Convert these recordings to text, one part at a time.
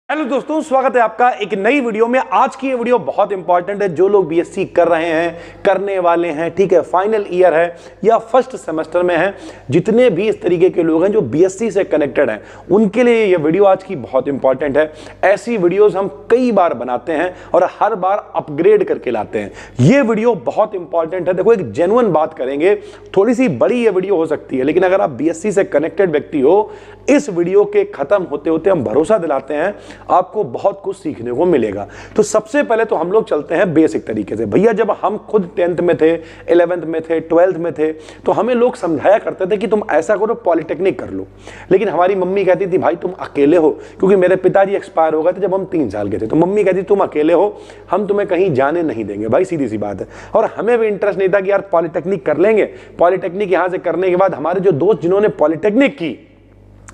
Hello दोस्तों, स्वागत है आपका एक नई वीडियो में। आज की ये वीडियो बहुत इंपॉर्टेंट है। जो लोग बीएससी कर रहे हैं, करने वाले हैं, ठीक है, फाइनल ईयर है या फर्स्ट सेमेस्टर में है, जितने भी इस तरीके के लोग हैं जो बीएससी से कनेक्टेड हैं, उनके लिए ये वीडियो आज की बहुत इंपॉर्टेंट है। ऐसी वीडियोस हम कई बार बनाते हैं और हर बार अपग्रेड करके लाते हैं। ये वीडियो बहुत इंपॉर्टेंट है। देखो, एक जेन्युइन बात करेंगे, थोड़ी सी बड़ी ये वीडियो हो सकती है, लेकिन अगर आप बीएससी से कनेक्टेड व्यक्ति हो, इस वीडियो के खत्म होते होते हम भरोसा दिलाते हैं आपको बहुत कुछ सीखने को मिलेगा। तो सबसे पहले तो हम लोग चलते हैं बेसिक तरीके से। भैया, जब हम खुद 10th में थे, 11th में थे, 12th में थे, तो हमें लोग समझाया करते थे कि तुम ऐसा करो, पॉलिटेक्निक कर लो। लेकिन हमारी मम्मी कहती थी, भाई तुम अकेले हो, क्योंकि मेरे पिताजी एक्सपायर हो गए थे जब हम 3 साल के थे। तो मम्मी कहती तुम अकेले हो, हम तुम्हें कहीं जाने नहीं देंगे। भाई सीधी सी बात है। और हमें भी इंटरेस्ट नहीं था कि यार पॉलिटेक्निक कर लेंगे। पॉलिटेक्निक यहां से करने के बाद हमारे जो दोस्त जिन्होंने पॉलिटेक्निक की,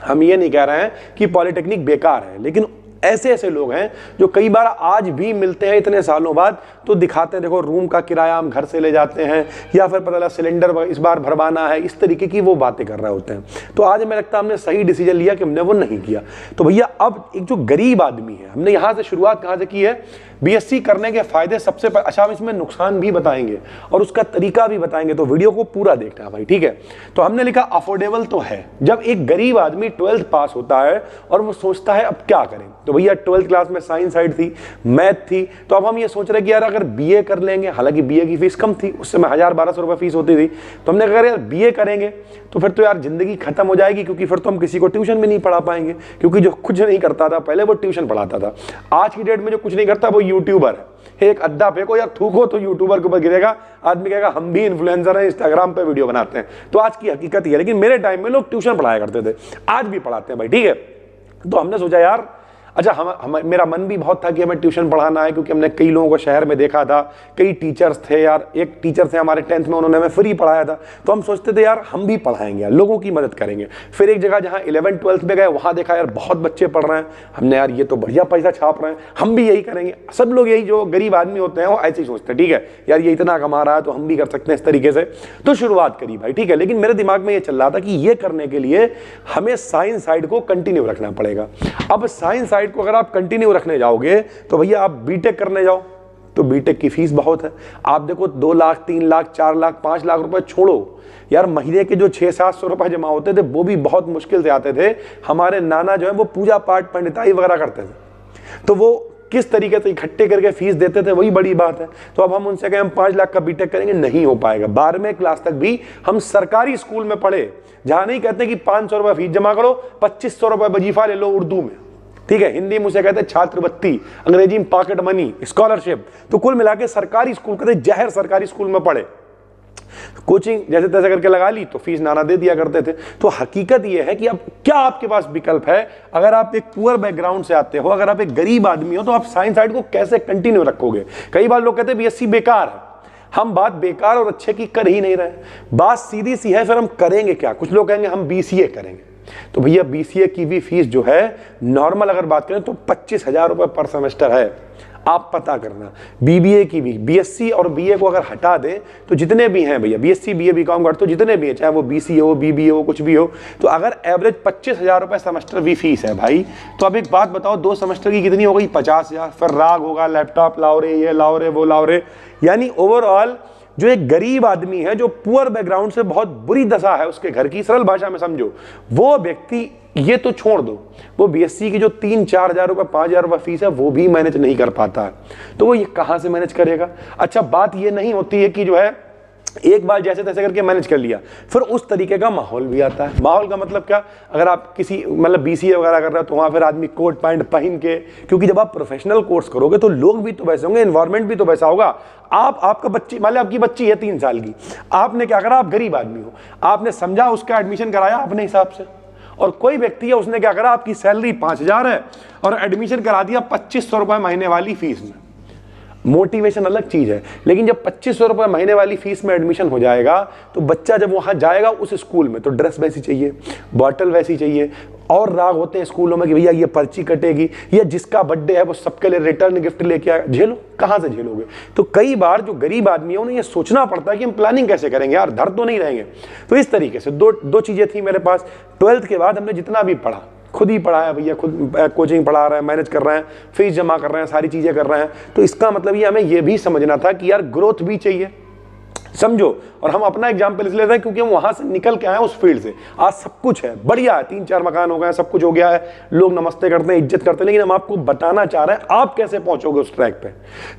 हम ये नहीं कह रहे हैं कि पॉलिटेक्निक बेकार है, लेकिन ऐसे ऐसे लोग हैं जो कई बार आज भी मिलते हैं इतने सालों बाद, तो दिखाते हैं, देखो रूम का किराया हम घर से ले जाते हैं, या फिर पता लगा सिलेंडर इस बार भरवाना है, इस तरीके की वो बातें कर रहे होते हैं। तो आज हमें लगता है हमने सही डिसीजन लिया कि हमने वो नहीं किया। तो भैया, अब एक जो गरीब आदमी है, हमने यहाँ से शुरुआत कहाँ से की है, बीएससी करने के फायदे सबसे अच्छा, हम इसमें नुकसान भी बताएंगे और उसका तरीका भी बताएंगे, तो वीडियो को पूरा देखना भाई, ठीक है। तो हमने लिखा अफोर्डेबल तो है। जब एक गरीब आदमी 12th पास होता है और वो सोचता है अब क्या करें, तो भैया 12th क्लास में साइंस साइड थी, मैथ थी, तो अब हम ये सोच रहे कि यार अगर बीए कर लेंगे, हालांकि बीए की फीस कम थी, उस समय 1000-1200 रुपए फीस होती थी, तो हमने कहा यार बीए करेंगे तो फिर तो यार जिंदगी खत्म हो जाएगी, क्योंकि फिर तो हम किसी को ट्यूशन भी नहीं पढ़ा पाएंगे, क्योंकि जो कुछ नहीं करता था पहले वो ट्यूशन पढ़ाता था। आज की डेट में जो कुछ नहीं करता वो यूट्यूबर है। एक अद्दा फेंको या थूको तो यूट्यूबर के ऊपर गिरेगा, आदमी कहेगा हम भी इन्फ्लुएंसर हैं, इंस्टाग्राम पे वीडियो बनाते हैं। तो आज की हकीकत ये है। लेकिन मेरे टाइम में लोग ट्यूशन पढ़ाया करते थे, आज भी पढ़ाते हैं भाई, ठीक है। तो हमने सोचा यार, अच्छा मेरा मन भी बहुत था कि हमें ट्यूशन पढ़ाना है, क्योंकि हमने कई लोगों को शहर में देखा था, कई टीचर्स थे यार। एक टीचर थे हमारे 10th में, उन्होंने हमें फ्री पढ़ाया था। तो हम सोचते थे यार हम भी पढ़ाएंगे यार, लोगों की मदद करेंगे। फिर एक जगह जहाँ 11th 12th में गए, वहाँ देखा यार बहुत बच्चे पढ़ रहे हैं, हमने यार ये तो बढ़िया पैसा छाप रहे हैं, हम भी यही करेंगे। सब लोग यही, जो गरीब आदमी होते हैं वो ऐसे ही सोचते हैं, ठीक है यार ये इतना कमा रहा है तो हम भी कर सकते हैं इस तरीके से। तो शुरुआत करी भाई, ठीक है। लेकिन मेरे दिमाग में ये चल रहा था कि ये करने के लिए हमें साइंस साइड को कंटिन्यू रखना पड़ेगा। अब साइंस साइड को अगर आप कंटिन्यू रखने जाओगे तो भैया आप बीटेक करने जाओ तो बीटेक की फीस बहुत है। आप देखो 2 लाख, 3 लाख, 4 लाख, 5 लाख रुपए छोड़ो यार, महीने के जो 600-700 रुपए जमा होते थे वो भी बहुत मुश्किल से आते थे। हमारे नाना जो है वो पूजा पाठ, पंडिताई वगैरह करते थे, तो वो किस तरीके से इकट्ठे करके फीस देते थे, वही बड़ी बात है। तो अब हम उनसे कहें हम 5 लाख का बीटेक करेंगे, नहीं हो पाएगा। 12वीं क्लास तक भी हम सरकारी स्कूल में पढ़े, जहां नहीं कहते कि 500 रुपए फीस जमा करो, 2500 रुपए वजीफा ले लो उर्दू में, ठीक है। हिंदी में उसे कहते हैं छात्रवृत्ति, अंग्रेजी में पॉकेट मनी, स्कॉलरशिप। तो कुल मिला के सरकारी स्कूल कहते जहर सरकारी स्कूल में पढ़े, कोचिंग जैसे तैसे करके लगा ली तो फीस नाना दे दिया करते थे। तो हकीकत यह है कि अब क्या आपके पास विकल्प है। अगर आप एक पुअर बैकग्राउंड से आते हो, अगर आप एक गरीब आदमी हो, तो आप साइंस साइड को कैसे कंटिन्यू रखोगे। कई बार लोग कहते हैं बीएससी बेकार है। हम बात बेकार और अच्छे की कर ही नहीं रहे, बात सीधी सी है। फिर हम करेंगे क्या। कुछ लोग कहेंगे हम बीसीए करेंगे, तो भैया बीसीए की भी फीस जो है नॉर्मल अगर बात करें तो 25,000 रुपए पर सेमेस्टर है। आप पता करना। बीबीए की भी, बीएससी और बीए को अगर हटा दें तो जितने भी हैं भैया, बीएससी बीए बीकॉम करते हो जितने भी हैं, चाहे वो बीसीए हो, बीबीए हो, कुछ भी हो, तो अगर एवरेज 25,000 रुपए सेमेस्टर भी फीस है भाई, तो अब एक बात बताओ, 2 सेमेस्टर की कितनी हो गई? 50,000। फिर राग होगा, लैपटॉप लाओ रे, ये लाओ रे, वो लाओ रे। यानी ओवरऑल जो एक गरीब आदमी है, जो पुअर बैकग्राउंड से बहुत बुरी दशा है उसके घर की, सरल भाषा में समझो, वो व्यक्ति, ये तो छोड़ दो, वो बीएससी की जो 3-4 हजार रुपए, 5,000 रुपए फीस है, वो भी मैनेज नहीं कर पाता है, तो वो ये कहां से मैनेज करेगा। अच्छा, बात ये नहीं होती है कि जो है एक बार जैसे तैसे करके मैनेज कर लिया, फिर उस तरीके का माहौल भी आता है। माहौल का मतलब क्या, अगर आप किसी मतलब बीसीए वगैरह कर रहे हो तो वहां फिर आदमी कोट पैंट पहन के, क्योंकि जब आप प्रोफेशनल कोर्स करोगे तो लोग भी तो वैसे होंगे, एनवायरनमेंट भी तो वैसा होगा। आपका बच्ची, मान लो आपकी बच्ची है 3 साल की, आपने क्या करा, आप गरीब आदमी हो, आपने समझा, उसका एडमिशन कराया अपने हिसाब से। और कोई व्यक्ति है, उसने क्या करा, आपकी सैलरी 5,000 है और एडमिशन करा दिया 2500 रुपए महीने वाली फीस में। मोटिवेशन अलग चीज है, लेकिन जब 2500 रुपए महीने वाली फीस में एडमिशन हो जाएगा तो बच्चा जब वहां जाएगा उस स्कूल में, तो ड्रेस वैसी चाहिए, बॉटल वैसी चाहिए, और राग होते हैं स्कूलों में कि भैया ये पर्ची कटेगी, या जिसका बर्थडे है वो सबके लिए रिटर्न गिफ्ट लेके आए। झेलो, कहां से झेलोगे। तो कई बार जो गरीब आदमी है उन्हें ये सोचना पड़ता है कि हम प्लानिंग कैसे करेंगे यार, धर तो नहीं रहेंगे। तो इस तरीके से दो चीजें थी मेरे पास। 12th के बाद हमने जितना भी पढ़ा, खुद ही पढ़ाया भैया, खुद कोचिंग पढ़ा रहे हैं, मैनेज कर रहे हैं, फीस जमा कर रहे हैं, सारी चीजें कर रहे हैं, तो इसका मतलब ये हमें ये भी समझना था कि यार ग्रोथ भी चाहिए, समझो। और हम अपना एग्जाम्पल इसलिए लेते हैं क्योंकि हम वहां से निकल के आए उस फील्ड से। आज सब कुछ है, बढ़िया है, 3-4 मकान हो गए, सब कुछ हो गया है, लोग नमस्ते करते हैं, इज्जत करते हैं, लेकिन हम आपको बताना चाह रहे हैं आप कैसे पहुंचोगे उस ट्रैक पे।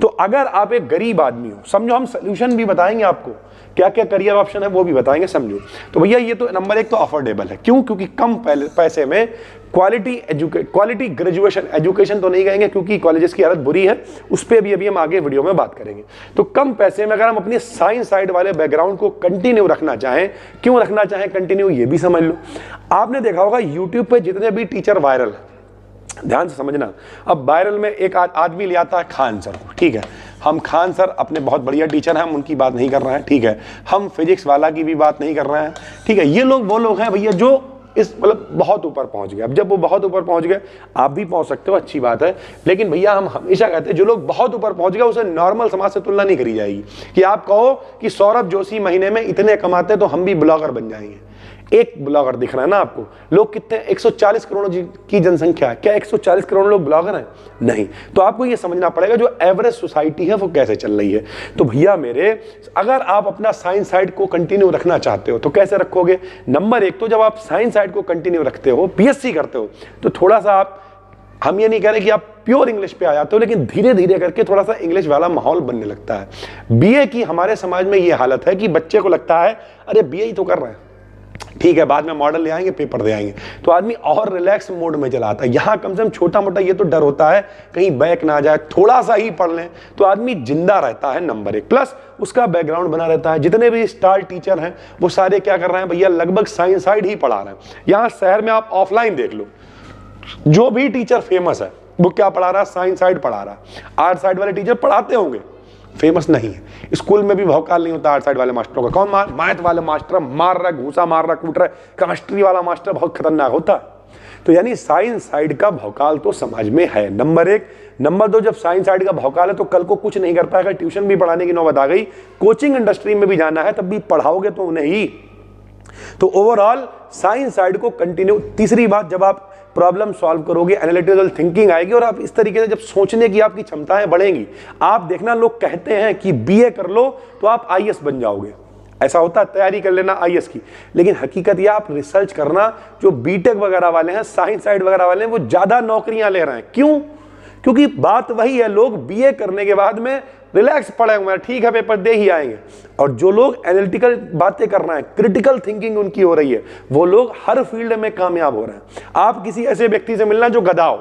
तो अगर आप एक गरीब आदमी हो, समझो, हम सोल्यूशन भी बताएंगे आपको, क्या क्या करियर ऑप्शन है वो भी बताएंगे, समझो। तो भैया ये तो नंबर 1 तो अफोर्डेबल है, क्यों? क्योंकि कम पैसे में क्वालिटी ग्रेजुएशन, एजुकेशन तो नहीं कहेंगे क्योंकि कॉलेजेस की हालत बुरी है, उस पर भी अभी हम आगे वीडियो में बात करेंगे। तो कम पैसे में अगर हम अपनी साइंस साइड वाले बैकग्राउंड को कंटिन्यू रखना चाहें, क्यों रखना चाहें कंटिन्यू, ये भी समझ लो। आपने देखा होगा यूट्यूब पे जितने भी टीचर वायरल है, ध्यान से समझना, अब वायरल में एक आदमी ले आता है खान सर को, ठीक है, हम खान सर अपने बहुत बढ़िया टीचर हैं, हम उनकी बात नहीं कर रहे हैं, ठीक है, हम फिजिक्स वाला की भी बात नहीं कर रहे हैं, ठीक है, ये लोग वो लोग हैं भैया जो इस मतलब बहुत ऊपर पहुंच गए। अब जब वो बहुत ऊपर पहुंच गए, आप भी पहुंच सकते हो, अच्छी बात है, लेकिन भैया हम हमेशा कहते हैं जो लोग बहुत ऊपर पहुंच गए उसे नॉर्मल समाज से तुलना नहीं करी जाएगी कि आप कहो कि सौरभ जोशी महीने में इतने कमाते तो हम भी ब्लॉगर बन जाएंगे। एक ब्लॉगर दिख रहा है ना आपको, लोग कितने, 140 करोड़ की जनसंख्या है, क्या 140 करोड़ लोग ब्लॉगर हैं? नहीं। तो आपको ये समझना पड़ेगा जो एवरेज सोसाइटी है वो कैसे चल रही है। तो भैया मेरे, अगर आप अपना साइंस साइड को कंटिन्यू रखना चाहते हो तो कैसे रखोगे? नंबर 1 तो जब आप साइंस साइड को कंटिन्यू रखते हो, बीएससी करते हो, तो थोड़ा सा आप, हम ये नहीं कह रहे कि आप प्योर इंग्लिश पे आ जाते हो, लेकिन धीरे धीरे करके थोड़ा सा इंग्लिश वाला माहौल बनने लगता है। बीए की हमारे समाज में ये हालत है कि बच्चे को लगता है अरे बीए ही तो कर रहे हैं, ठीक है, बाद में मॉडल ले आएंगे, पेपर दे आएंगे, तो आदमी और रिलैक्स मोड में चला आता है। यहां कम से कम छोटा मोटा ये तो डर होता है कहीं बैक ना आ जाए, थोड़ा सा ही पढ़ लें तो आदमी जिंदा रहता है, नंबर 1, प्लस उसका बैकग्राउंड बना रहता है। जितने भी स्टार टीचर हैं वो सारे क्या कर रहे हैं भैया, लगभग साइंस साइड ही पढ़ा रहे हैं। यहां शहर में आप ऑफलाइन देख लो, जो भी टीचर फेमस है वो क्या पढ़ा रहा है, साइंस साइड पढ़ा रहा है। आर्ट साइड वाले टीचर पढ़ाते होंगे, फेमस नहीं है। स्कूल में भी भौकाल नहीं होता आर्ट साइड वाले मास्टरों का। कौन मैथ वाले मास्टर मार रहा, घूसा मार रहा, कूट रहा, केमिस्ट्री वाला मास्टर बहुत खतरनाक होता है। तो यानी साइंस साइड का भौकाल तो समाज में है, नंबर 1। नंबर 2, जब साइंस साइड का भौकाल है तो कल को कुछ नहीं कर पाएगा, ट्यूशन भी पढ़ाने की नौबत आ गई, कोचिंग इंडस्ट्री में भी जाना है तब भी पढ़ाओगे तो उन्हें ही। तो ओवरऑल साइंस साइड को कंटिन्यू। तीसरी बात, जब आप प्रॉब्लम सॉल्व करोगे, एनालिटिकल थिंकिंग आएगी और आप इस तरीके से जब सोचने की आपकी क्षमताएं बढ़ेंगी। आप देखना, लोग कहते हैं कि बीए कर लो तो आप आईएएस बन जाओगे, ऐसा होता है, तैयारी कर लेना आईएएस की, लेकिन हकीकत यह आप रिसर्च करना, जो बीटेक वगैरह वाले हैं, साइंस साइड वगैरह वाले हैं, वो ज्यादा नौकरियां ले रहे हैं। क्यों? क्योंकि बात वही है, लोग बीए करने के बाद में रिलैक्स पड़े हुए हैं, ठीक है पेपर दे ही आएंगे, और जो लोग एनालिटिकल बातें कर रहे हैं, क्रिटिकल थिंकिंग उनकी हो रही है, वो लोग हर फील्ड में कामयाब हो रहे हैं। आप किसी ऐसे व्यक्ति से मिलना जो गधा हो,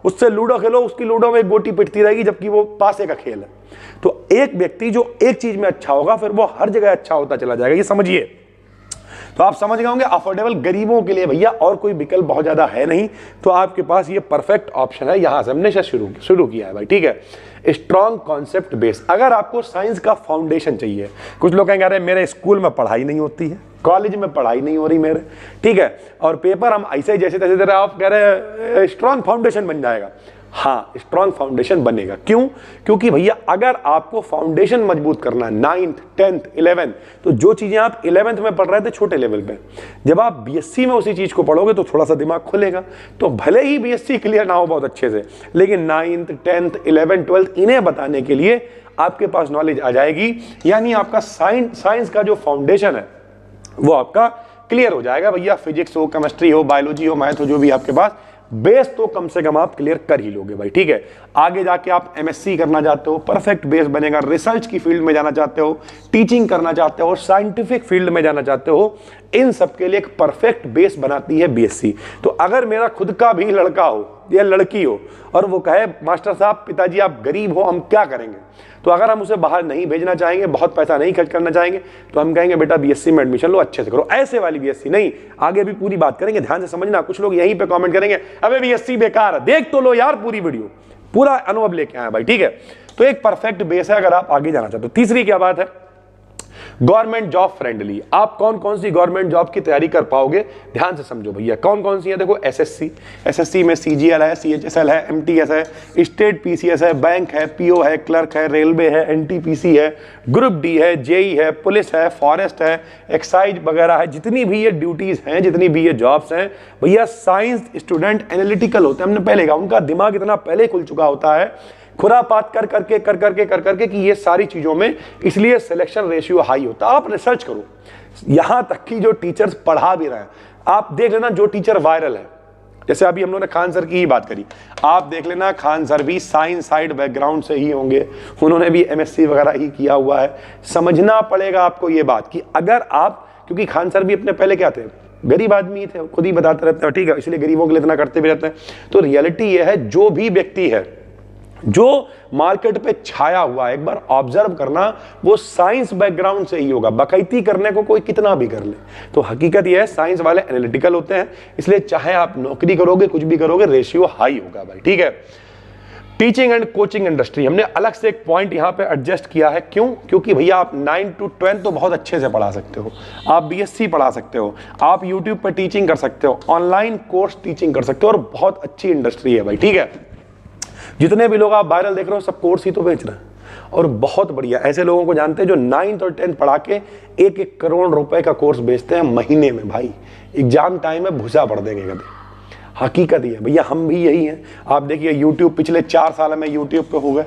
उससे लूडो खेलो, उसकी लूडो में एक गोटी पिटती रहेगी जबकि वो पासे का खेल है। तो एक व्यक्ति जो एक चीज में अच्छा होगा फिर वो हर जगह अच्छा होता चला जाएगा, ये समझिए। तो आप समझ गए होंगे, अफोर्डेबल गरीबों के लिए भैया और कोई विकल्प बहुत ज्यादा है नहीं, तो आपके पास ये परफेक्ट ऑप्शन है। यहां से हमने शुरू किया है भाई, ठीक है। स्ट्रॉन्ग कॉन्सेप्ट बेस, अगर आपको साइंस का फाउंडेशन चाहिए, कुछ लोग कहेंगे अरे मेरे स्कूल में पढ़ाई नहीं होती है, कॉलेज में पढ़ाई नहीं हो रही मेरे, ठीक है, और पेपर हम ऐसे जैसे तैसे दे रहे, आप कह रहे स्ट्रॉन्ग फाउंडेशन बन जाएगा। हाँ, स्ट्रॉन्ग फाउंडेशन बनेगा। क्यों? क्योंकि भैया अगर आपको फाउंडेशन मजबूत करना है, 9th 10th 11th, तो जो चीजें आप 11th में पढ़ रहे थे छोटे लेवल पे, जब आप बीएससी में उसी चीज को पढ़ोगे तो थोड़ा सा दिमाग खुलेगा। तो भले ही बीएससी क्लियर ना हो बहुत अच्छे से, लेकिन 9th 10th 11th 12th इन्हें बताने के लिए आपके पास नॉलेज आ जाएगी, यानी आपका साइंस का जो फाउंडेशन है वो आपका क्लियर हो जाएगा भैया। फिजिक्स हो, केमिस्ट्री हो, बायोलॉजी हो, मैथ हो, जो भी आपके पास बेस तो कम से कम आप क्लियर कर ही लोगे भाई, ठीक है। आगे जाके आप एमएससी करना चाहते हो, परफेक्ट बेस बनेगा। रिसर्च की फील्ड में जाना चाहते हो, टीचिंग करना चाहते हो, साइंटिफिक फील्ड में जाना चाहते हो, इन सब के लिए एक परफेक्ट बेस बनाती है बीएससी। तो अगर मेरा खुद का भी लड़का हो या लड़की हो और वो कहे मास्टर साहब पिताजी आप गरीब हो, हम क्या करेंगे, तो अगर हम उसे बाहर नहीं भेजना चाहेंगे, बहुत पैसा नहीं खर्च करना चाहेंगे, तो हम कहेंगे बेटा बीएससी में एडमिशन लो, अच्छे से करो। ऐसे वाली बीएससी नहीं, आगे भी पूरी बात करेंगे, ध्यान से समझना। कुछ लोग यहीं पे कमेंट करेंगे अबे बीएससी बेकार है, देख तो लो यार पूरी वीडियो, पूरा अनुभव लेके आए भाई, ठीक है। तो एक परफेक्ट बेस है अगर आप आगे जाना चाहते हो। तीसरी क्या बात है, गवर्नमेंट जॉब फ्रेंडली, आप कौन कौन सी गवर्नमेंट जॉब की तैयारी कर पाओगे, ध्यान से समझो भैया। कौन कौन सी है, देखो एसएससी में सीजीएल है, सीएचएसएल है, एमटीएस है, स्टेट पीसीएस है, बैंक है, पीओ है, क्लर्क है, रेलवे है, एनटीपीसी है, ग्रुप डी है, जेई है, पुलिस है, फॉरेस्ट है, एक्साइज वगैरह है। जितनी भी ये ड्यूटीज हैं, जितनी भी ये जॉब्स हैं भैया, साइंस स्टूडेंट एनालिटिकल होते हैं। हमने पहले कहा उनका दिमाग इतना पहले खुल चुका होता है खुरापात कर करके कि ये सारी चीजों में, इसलिए सिलेक्शन रेशियो हाई होता है। आप रिसर्च करो, यहां तक कि जो टीचर्स पढ़ा भी रहे हैं, आप देख लेना जो टीचर वायरल है, जैसे अभी हम लोगों ने खान सर की ही बात करी, आप देख लेना खान सर भी साइंस साइड बैकग्राउंड से ही होंगे, उन्होंने भी एमएससी वगैरह ही किया हुआ है। समझना पड़ेगा आपको ये बात कि अगर आप, क्योंकि खान सर भी अपने पहले क्या थे, गरीब आदमी थे, खुद ही बताते रहते हैं, ठीक है, इसलिए गरीबों के लिए इतना करते भी रहते हैं। तो रियलिटी ये है, जो भी व्यक्ति है जो मार्केट पे छाया हुआ है, एक बार ऑब्जर्व करना, वो साइंस बैकग्राउंड से ही होगा। बकैती करने को कोई कितना भी कर ले, तो हकीकत यह है साइंस वाले एनालिटिकल होते हैं, इसलिए चाहे आप नौकरी करोगे, कुछ भी करोगे, रेशियो हाई होगा भाई, ठीक है। टीचिंग एंड कोचिंग इंडस्ट्री, हमने अलग से एक पॉइंट यहां पे एडजस्ट किया है। क्यों? क्योंकि भैया आप 9 to 12 तो बहुत अच्छे से पढ़ा सकते हो, आप बीएससी पढ़ा सकते हो, आप यूट्यूब पर टीचिंग कर सकते हो, ऑनलाइन कोर्स टीचिंग कर सकते हो, और बहुत अच्छी इंडस्ट्री है भाई, ठीक है। जितने भी लोग आप वायरल देख रहे हो सब कोर्स ही तो बेच रहे हैं, और बहुत बढ़िया ऐसे लोगों को जानते हैं जो 9th और 10th पढ़ा के 1-1 करोड़ रुपए का कोर्स बेचते हैं महीने में। भाई एग्जाम टाइम में भूसा पढ़ देंगे कभी, हकीकत ही है भैया, हम भी यही हैं। आप देखिए यूट्यूब पिछले 4 साल में यूट्यूब पे हो गए।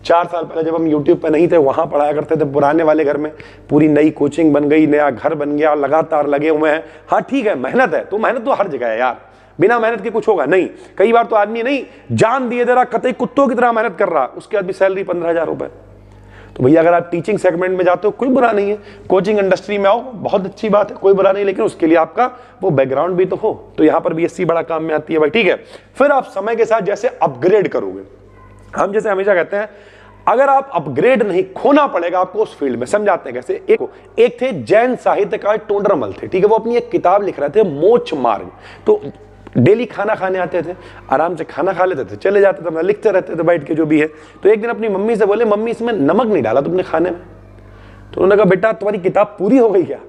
4 साल पहले जब हम यूट्यूब पे नहीं थे, वहां पढ़ाया करते थे पुराने वाले घर में, पूरी नई कोचिंग बन गई, नया घर बन गया, लगातार लगे हुए हैं। हाँ ठीक है, मेहनत है, तो मेहनत तो हर जगह है यार, बिना मेहनत के कुछ होगा नहीं। कई बार तो आदमी नहीं जान दिए दे रहा, कतई कुत्तों की तरह मेहनत कर रहा, उसके बाद भी सैलरी 15,000 रुपए। तो भैया अगर आप टीचिंग सेगमेंट में जाते हो कोई बुरा नहीं है, कोचिंग इंडस्ट्री में आओ, बहुत अच्छी बात है, कोई बुरा नहीं, लेकिन उसके लिए आपका वो बैकग्राउंड भी तो हो। तो यहां पर बीएससी बड़ा काम में आती है भाई, ठीक है। फिर आप समय के साथ जैसे अपग्रेड करोगे, हम जैसे हमेशा कहते हैं अगर आप अपग्रेड नहीं, खोना पड़ेगा आपको उस फील्ड में। समझाते हैं कैसे। एक थे जैन साहित्यकार टोडरमल थे, ठीक है, वो अपनी एक किताब लिख रहे थे मोक्ष मार्ग। तो डेली खाना खाने आते थे, आराम से खाना खा लेते थे, चले जाते थे, अपना लिखते रहते थे बैठ के जो भी है। तो एक दिन अपनी मम्मी से बोले, मम्मी इसमें नमक नहीं डाला तुमने खाने में? तो उन्होंने कहा बेटा तुम्हारी किताब पूरी हो गई क्या?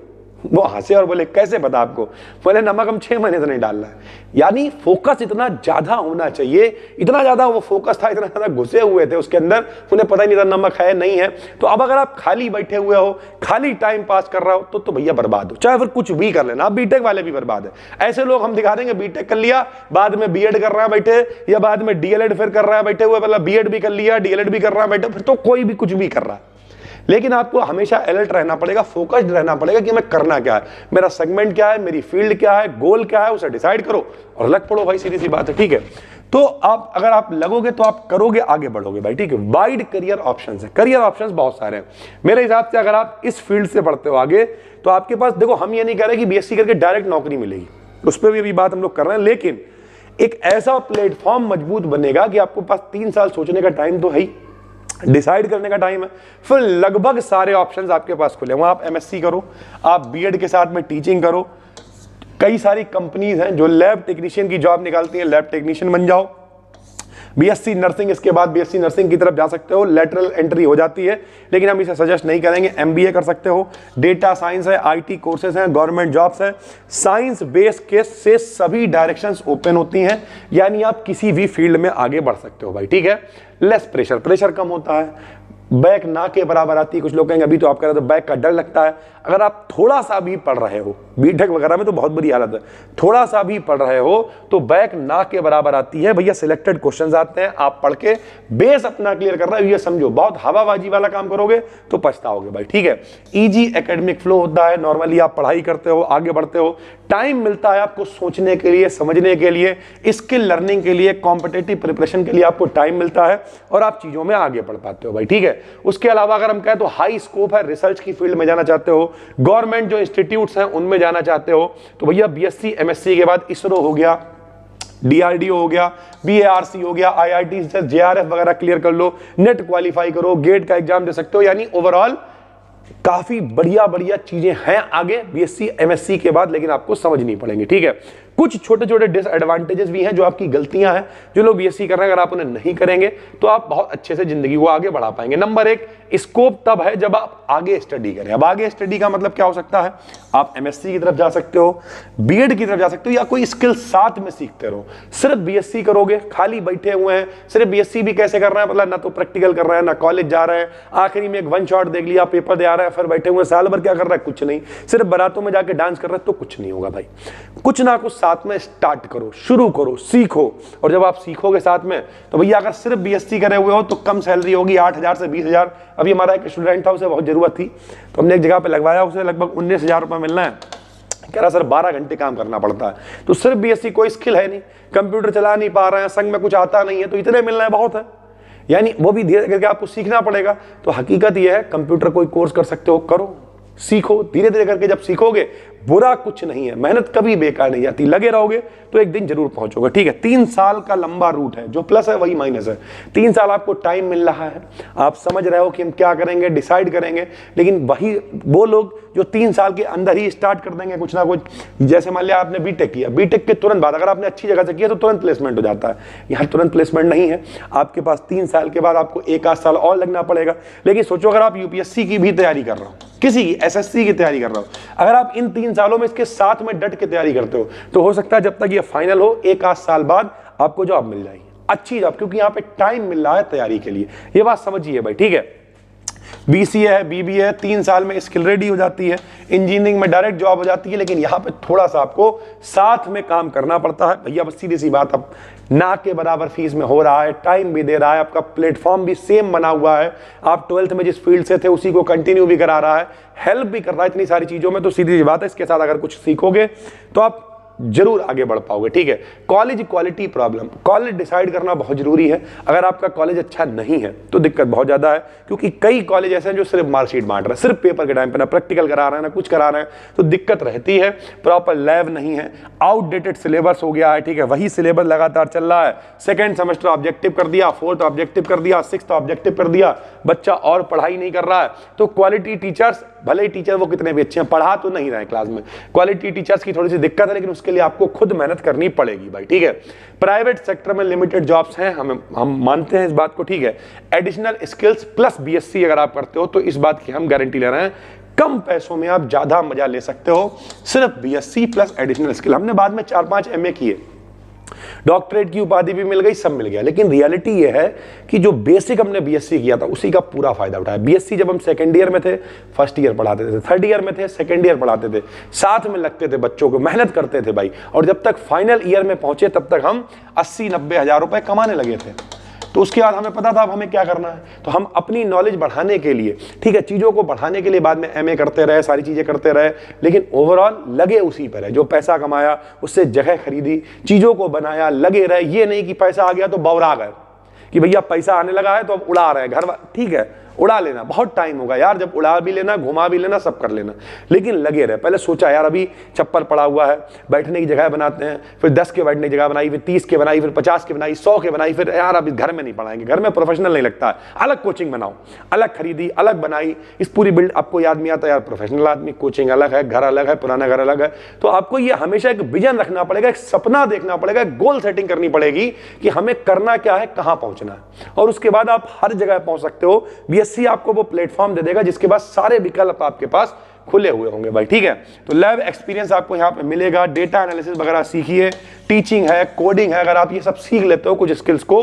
वो हंसे और बोले कैसे पता आपको? बोले नमक हम 6 महीने से नहीं डाल रहा है। यानी फोकस इतना ज्यादा होना चाहिए, इतना ज्यादा वो फोकस था, इतना ज्यादा घुसे हुए थे उसके अंदर, उन्हें पता ही नहीं था नमक है नहीं है। तो अब अगर आप खाली बैठे हुए हो, खाली टाइम पास कर रहा हो, तो भैया बर्बाद हो, चाहे फिर कुछ भी कर लेना। आप बीटेक वाले भी बर्बाद है। ऐसे लोग हम दिखा देंगे बीटेक कर लिया, बाद में बीएड कर रहा है बैठे, या बाद में डीएलएड फिर कर रहा है बैठे हुए, मतलब बीएड भी कर लिया, डीएलएड भी कर रहा है बैठे, फिर तो कोई भी कुछ भी कर रहा है। लेकिन आपको हमेशा अलर्ट रहना पड़ेगा, फोकस्ड रहना पड़ेगा कि मैं करना क्या है, मेरा सेगमेंट क्या है, मेरी फील्ड क्या है, गोल क्या है, उसे डिसाइड करो और लग पड़ो भाई, सीधी सी बात है, ठीक है। तो आप अगर आप लगोगे तो आप करोगे, आगे बढ़ोगे भाई, ठीक है। वाइड करियर ऑप्शंस है, करियर ऑप्शंस बहुत सारे हैं मेरे हिसाब से। अगर आप इस फील्ड से बढ़ते हो आगे, तो आपके पास, देखो हम ये नहीं कह रहे कि बीएससी करके डायरेक्ट नौकरी मिलेगी, उस पर भी अभी बात हम लोग कर रहे हैं, लेकिन एक ऐसा प्लेटफॉर्म मजबूत बनेगा कि आपके पास 3 साल सोचने का टाइम तो है ही, डिसाइड करने का टाइम है, फिर लगभग सारे ऑप्शंस आपके पास खुले। वहां आप एमएससी करो, आप बीएड के साथ में टीचिंग करो, कई सारी कंपनीज हैं जो लैब टेक्नीशियन की जॉब निकालती हैं, लैब टेक्नीशियन बन जाओ। बीएससी नर्सिंग, इसके बाद बीएससी नर्सिंग की तरफ जा सकते हो, लेटरल एंट्री हो जाती है, लेकिन हम इसे सजेस्ट नहीं करेंगे। एमबीए कर सकते हो, डेटा साइंस है, आईटी कोर्सेज हैं, गवर्नमेंट जॉब्स हैं, साइंस बेस के से सभी डायरेक्शंस ओपन होती हैं, यानी आप किसी भी फील्ड में आगे बढ़ सकते हो भाई, ठीक है। लेस प्रेशर, प्रेशर कम होता है, बैक ना के बराबर आती है। कुछ लोग कहेंगे अभी तो आप कर रहे हो तो बैक का डर लगता है। अगर आप थोड़ा सा भी पढ़ रहे हो, बीटेक वगैरह में तो बहुत बुरी हालत है, थोड़ा सा भी पढ़ रहे हो तो बैक ना के बराबर आती है भैया। सिलेक्टेड क्वेश्चंस आते हैं, आप पढ़ के बेस अपना क्लियर कर रहे हो, ये समझो। बहुत हवाबाजी वाला काम करोगे तो पछताओगे भाई, ठीक है। इजी एकेडमिक फ्लो होता है, नॉर्मली आप पढ़ाई करते हो, आगे बढ़ते हो, टाइम मिलता है आपको सोचने के लिए, समझने के लिए, स्किल लर्निंग के लिए, कॉम्पिटिटिव प्रिपरेशन के लिए आपको टाइम मिलता है और आप चीजों में आगे बढ़ पाते हो भाई, ठीक है। उसके अलावा अगर हम कहें तो हाई स्कोप है, रिसर्च की फील्ड में जाना चाहते हो, गवर्नमेंट जो इंस्टीट्यूट्स हैं उनमें जाना चाहते हो, तो भैया बीएससी एमएससी के बाद इसरो हो गया, डीआरडीओ हो गया, बीएआरसी हो गया, आईआईटी जेआरएफ वगैरह क्लियर कर लो, नेट क्वालिफाई करो, गेट का एग्जाम दे सकते हो। यानी ओवरऑल काफी बढ़िया बढ़िया चीजें हैं आगे बीएससी एमएससी के बाद, लेकिन आपको समझनी पड़ेंगी, ठीक है। कुछ छोटे छोटे डिसएडवांटेजेस भी हैं जो आपकी गलतियां हैं जो लोग बीएससी कर रहे हैं, अगर आप उन्हें नहीं करेंगे तो आप बहुत अच्छे से जिंदगी को आगे बढ़ा पाएंगे। नंबर एक, स्कोप तब है जब आप आगे स्टडी करें। अब आगे स्टडी का मतलब क्या हो सकता है, आप एमएससी की तरफ जा सकते हो, बीएड की तरफ जा सकते हो, या कोई स्किल साथ में सीखते रहो। सिर्फ बीएससी करोगे, खाली बैठे हुए हैं, सिर्फ बीएससी भी कैसे कर रहे हैं, मतलब ना तो प्रैक्टिकल कर रहे हैं, ना कॉलेज जा रहे हैं, आखिरी में एक वन शॉट देख लिया, पेपर दे आ रहा है, फिर बैठे हुए साल भर क्या कर रहा है, कुछ नहीं, सिर्फ बारातों में जाके डांस कर रहे हैं, तो कुछ नहीं होगा भाई। कुछ ना कुछ साथ में स्टार्ट करो, शुरू करो, सीखो, और जब आप सीखोगे साथ में तो भैया अगर सिर्फ बीएससी करे हुए हो तो कम सैलरी होगी, 8,000 से 20,000। अभी हमारा एक स्टूडेंट था, उसे बहुत जरूरत थी तो हमने एक जगह पे लगवाया, उसे लगभग 19,000 रुपये मिलना है, कह रहा सर 12 घंटे काम करना पड़ता है। तो सिर्फ बीएससी, कोई स्किल है नहीं, कंप्यूटर चला नहीं पा रहे हैं, संग में कुछ आता नहीं है, तो इतने मिलना है बहुत है, यानी वो भी धीरे करके आपको सीखना पड़ेगा। तो हकीकत यह है, कंप्यूटर कोई कोर्स कर सकते हो, करो, सीखो, धीरे धीरे करके जब सीखोगे, बुरा कुछ नहीं है, मेहनत कभी बेकार नहीं जाती, लगे रहोगे तो एक दिन जरूर पहुंचोगे। ठीक है, 3 साल का लंबा रूट है, जो प्लस है वही माइनस है। 3 साल आपको टाइम मिल रहा है, आप समझ रहे हो कि हम क्या करेंगे, डिसाइड करेंगे, लेकिन वही वो लोग जो 3 साल के अंदर ही स्टार्ट कर देंगे कुछ ना कुछ, जैसे मान लिया आपने बीटेक किया, बीटेक के तुरंत बाद अगर आपने अच्छी जगह से किया तो तुरंत प्लेसमेंट हो जाता है। यहाँ तुरंत प्लेसमेंट नहीं है, आपके पास 3 साल के बाद आपको 1 आध साल और लगना पड़ेगा। लेकिन सोचो अगर आप यूपीएससी की भी तैयारी कर रहे हो, किसी की एसएससी की तैयारी कर रहे हो, अगर आप इन 3 सालों में इसके साथ में डट के तैयारी करते हो तो हो सकता है जब तक ये फाइनल हो 1 आध साल बाद आपको जॉब मिल जाएगी, अच्छी जॉब, क्योंकि यहाँ पे टाइम मिल रहा है तैयारी के लिए। ये बात समझिए भाई, ठीक है। बीसीए है, बीबीए है, 3 साल में स्किल रेडी हो जाती है, इंजीनियरिंग में डायरेक्ट जॉब हो जाती है, लेकिन यहाँ पे थोड़ा सा आपको साथ में काम करना पड़ता है भैया। बस सीधी सी बात, अब ना के बराबर फीस में हो रहा है, टाइम भी दे रहा है, आपका प्लेटफॉर्म भी सेम बना हुआ है, आप 12th में जिस फील्ड से थे उसी को कंटिन्यू भी करा रहा है, हेल्प भी कर रहा है इतनी सारी चीजों में। तो सीधी सी बात है, इसके साथ अगर कुछ सीखोगे तो आप जरूर आगे बढ़ पाओगे। ठीक है, college quality problem, college decide करना बहुत जरूरी है। अगर आपका कॉलेज अच्छा नहीं है तो दिक्कत बहुत ज्यादा है, क्योंकि कई कॉलेज ऐसे हैं जो सिर्फ मार्कशीट बांट रहे हैं, सिर्फ पेपर के टाइम पे ना प्रैक्टिकल करा रहे हैं ना कुछ करा रहे हैं, तो दिक्कत रहती है। प्रॉपर लैब नहीं है, आउटडेटेड सिलेबस हो गया है, ठीक है, वही सिलेबस लगातार चल रहा है। सेकेंड सेमेस्टर ऑब्जेक्टिव कर दिया, 4th ऑब्जेक्टिव कर दिया, 6th ऑब्जेक्टिव कर दिया, बच्चा और पढ़ाई नहीं कर रहा है। तो क्वालिटी टीचर्स, भले ही टीचर वो कितने भी अच्छे हैं, पढ़ा तो नहीं रहे क्लास में, क्वालिटी टीचर्स की थोड़ी सी दिक्कत है, लेकिन उसके लिए आपको खुद मेहनत करनी पड़ेगी भाई। ठीक है, प्राइवेट सेक्टर में लिमिटेड जॉब्स हैं, हम मानते हैं इस बात को। ठीक है, एडिशनल स्किल्स प्लस बीएससी अगर आप करते हो तो इस बात की हम गारंटी ले रहे हैं, कम पैसों में आप ज्यादा मजा ले सकते हो, सिर्फ बीएससी प्लस एडिशनल स्किल। हमने बाद में 4-5 एमए किए, डॉक्टरेट की उपाधि भी मिल गई, सब मिल गया, लेकिन रियलिटी ये है कि जो बेसिक हमने बीएससी किया था उसी का पूरा फायदा उठाया। बीएससी जब हम सेकंड ईयर में थे, फर्स्ट ईयर पढ़ाते थे, थर्ड ईयर में थे, सेकंड ईयर पढ़ाते थे, साथ में लगते थे बच्चों को, मेहनत करते थे भाई, और जब तक फाइनल ईयर में पहुंचे तब तक हम 80-90 हज़ार रुपए कमाने लगे थे। तो उसके बाद हमें पता था अब हमें क्या करना है, तो हम अपनी नॉलेज बढ़ाने के लिए, ठीक है, चीज़ों को बढ़ाने के लिए बाद में एमए करते रहे, सारी चीज़ें करते रहे, लेकिन ओवरऑल लगे उसी पर है। जो पैसा कमाया उससे जगह खरीदी, चीज़ों को बनाया, लगे रहे। ये नहीं कि पैसा आ गया तो बौरा गए कि भैया पैसा आने लगा है तो अब उड़ा रहे हैं घर, ठीक है, उड़ा लेना, बहुत टाइम होगा यार, जब उड़ा भी लेना, घुमा भी लेना, सब कर लेना, लेकिन लगे रहे। पहले सोचा यार अभी छप्पर पड़ा हुआ है, बैठने की जगह बनाते हैं, फिर 10 के बैठने की जगह बनाई, फिर 30 के बनाई, फिर 50 के बनाई, 100 के बनाई, फिर यार अभी घर में नहीं पढ़ाएंगे, घर में प्रोफेशनल नहीं लगता है, अलग कोचिंग बनाओ, अलग खरीदी, अलग बनाई, इस पूरी बिल्ड। आपको याद नहीं आता यार, प्रोफेशनल आदमी, कोचिंग अलग है, घर अलग है, पुराना घर अलग है। तो आपको ये हमेशा एक विजन रखना पड़ेगा, एक सपना देखना पड़ेगा, एक गोल सेटिंग करनी पड़ेगी कि हमें करना क्या है, कहां पहुंचना है, और उसके बाद आप हर जगह पहुंच सकते हो। बीएससी आपको वो प्लेटफॉर्म दे देगा जिसके बाद सारे विकल्प आपके पास खुले हुए होंगे भाई। ठीक है, तो लैब एक्सपीरियंस आपको यहाँ पे मिलेगा, डेटा एनालिसिस वगैरह सीखिए, टीचिंग है, कोडिंग है, अगर आप ये सब सीख लेते हो, कुछ स्किल्स को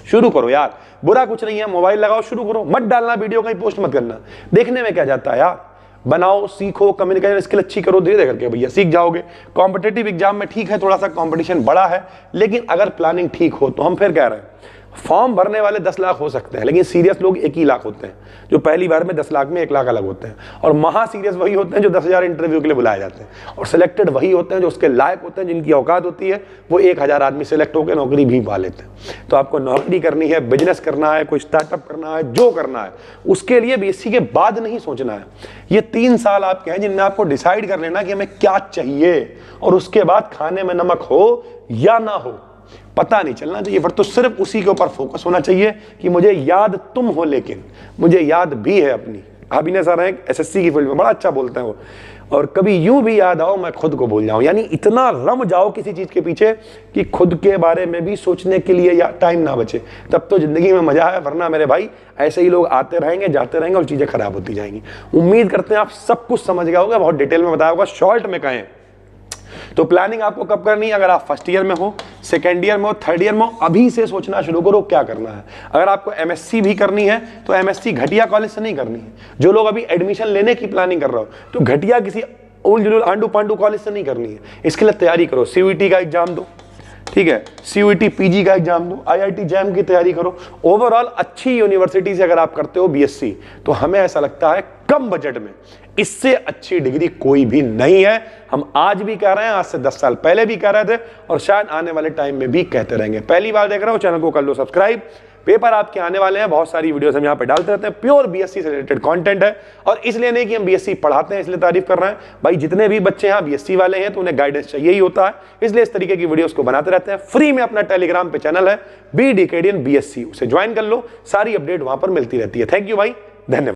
शुरू करो यार, बुरा कुछ नहीं है, मोबाइल लगाओ, शुरू करो, मत डालना वीडियो, कहीं पोस्ट मत करना, देखने में क्या जाता है यार, बनाओ, सीखो, कम्युनिकेशन स्किल अच्छी करो, धीरे धीरे करके भैया सीख जाओगे। कॉम्पिटिटिव एग्जाम में ठीक है, थोड़ा सा कॉम्पिटिशन बड़ा है, लेकिन अगर प्लानिंग ठीक हो तो हम फिर कह रहे हैं फॉर्म भरने वाले 10 लाख हो सकते हैं, लेकिन सीरियस लोग 1 ही लाख होते हैं, जो पहली बार में 10 लाख में 1 लाख अलग होते हैं, और महा सीरियस वही होते हैं जो 10,000 इंटरव्यू के लिए बुलाए जाते हैं, और सिलेक्टेड वही होते हैं जो उसके लायक होते हैं, जिनकी औकात होती है, वो 1,000 आदमी सिलेक्ट होकर नौकरी भी पा लेते हैं। तो आपको नौकरी करनी है, बिजनेस करना है, कोई स्टार्टअप करना है, जो करना है उसके लिए बीएससी के बाद नहीं सोचना है। ये 3 साल आपके हैं जिनमें आपको डिसाइड कर लेना कि हमें क्या चाहिए, और उसके बाद खाने में नमक हो या ना हो पता नहीं चलना चाहिए, फिर तो सिर्फ उसी के ऊपर फोकस होना चाहिए कि मुझे याद तुम हो, लेकिन मुझे याद भी है अपनी। अभिनय सर हैं एसएससी की फील्ड में, बड़ा अच्छा बोलते हैं वो, और कभी यूं भी याद आओ मैं खुद को भूल जाऊं, यानी इतना रम जाओ किसी चीज के पीछे कि खुद के बारे में भी सोचने के लिए या टाइम ना बचे, तब तो जिंदगी में मजा है। वरना मेरे भाई ऐसे ही लोग आते रहेंगे जाते रहेंगे और चीजें खराब होती जाएंगी। उम्मीद करते हैं आप सब कुछ समझ गए होगा, बहुत डिटेल में बताया होगा। शॉर्ट में कहें तो प्लानिंग आपको कब करनी है? अगर आप फर्स्ट ईयर में हो, सेकेंड ईयर में हो, थर्ड ईयर में हो, अभी से सोचना शुरू करो क्या करना है। अगर आपको एमएससी भी करनी है तो एमएससी घटिया कॉलेज से नहीं करनी है। जो लोग अभी एडमिशन लेने की प्लानिंग कर रहे हो तो घटिया किसी उल जुलूल आंडू पांडू कॉलेज से नहीं करनी है। इसके लिए तैयारी करो, सीयूईटी का एग्जाम दो, ठीक है, सीयूईटी पीजी का एग्जाम दो, आईआईटी जैम की तैयारी करो। ओवरऑल अच्छी यूनिवर्सिटी से अगर आप करते हो बीएससी तो हमें ऐसा लगता है कम बजट में इससे अच्छी डिग्री कोई भी नहीं है। हम आज भी कह रहे हैं, आज से 10 साल पहले भी कह रहे थे और शायद आने वाले टाइम में भी कहते रहेंगे। पहली बार देख रहे हो चैनल को कर लो सब्सक्राइब। पेपर आपके आने वाले हैं, बहुत सारी वीडियोस हम यहाँ पे डालते रहते हैं, प्योर बीएससी से रिलेटेड कंटेंट है। और इसलिए नहीं कि हम बीएससी पढ़ाते हैं इसलिए तारीफ कर रहे हैं, भाई जितने भी बच्चे यहाँ बीएससी वाले हैं तो उन्हें गाइडेंस चाहिए ही होता है, इसलिए इस तरीके की वीडियोस को बनाते रहते हैं। फ्री में अपना टेलीग्राम पे चैनल है बी डिकेडियन बीएससी, उसे ज्वाइन कर लो, सारी अपडेट वहां पर मिलती रहती है। थैंक यू भाई, धन्यवाद।